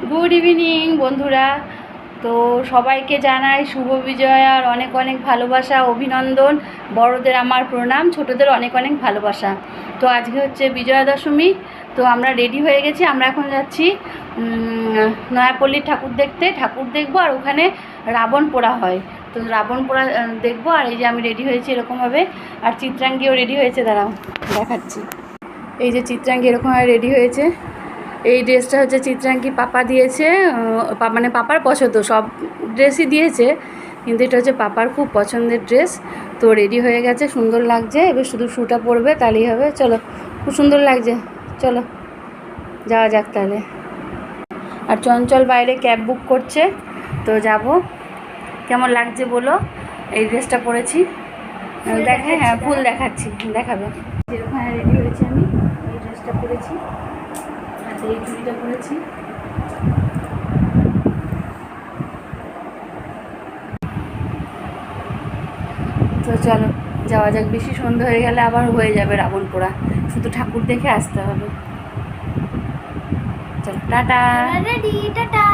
Good evening বন্ধুরা। তো সবাইকে জানাই শুভ বিজয়ার অনেক অনেক ভালোবাসা, অভিনন্দন। বড়দের আমার প্রণাম, ছোটদের অনেক অনেক ভালোবাসা। তো আজকে হচ্ছে বিজয়া দশমী। তো আমরা রেডি হয়ে গেছি, আমরা এখন যাচ্ছি নয়াপল্লীর ঠাকুর দেখবো, আর ওখানে রাবণ পোড়া হয়। তো রাবণ পোড়া দেখবো। আর এই যে আমি রেডি হয়েছি এরকমভাবে, আর চিত্রাঙ্গীও রেডি হয়েছে, দাঁড়াও দেখাচ্ছি। এই যে চিত্রাঙ্গী এরকমভাবে রেডি হয়েছে। এই ড্রেসটা হচ্ছে চিত্রাঙ্গী পাপা দিয়েছে, মানে পাপার পছন্দ, সব ড্রেসই দিয়েছে, কিন্তু এটা হচ্ছে পাপার খুব পছন্দের ড্রেস। তো রেডি হয়ে গেছে, সুন্দর লাগছে। এবার শুধু শ্যুটা পরবে, তাহলেই হবে। চলো, খুব সুন্দর লাগছে, চলো যাওয়া যাক তাহলে। আর চঞ্চল বাইরে ক্যাব বুক করছে, তো যাব। কেমন লাগছে বলো? এই ড্রেসটা পরেছি, দেখে, হ্যাঁ ফুল দেখাচ্ছি, দেখাবে। যেরকম রেডি হয়েছি আমি, এই ড্রেসটা পরেছি, এই চুড়িটা পরেছি। তো চলো যাওয়া যাক। বেশি সন্ধ্যা হয়ে গেলে আবার হয়ে যাবে রাবণ পোড়া, শুধু ঠাকুর দেখে আসতে হবে। চলো টাটা। Ready, tata.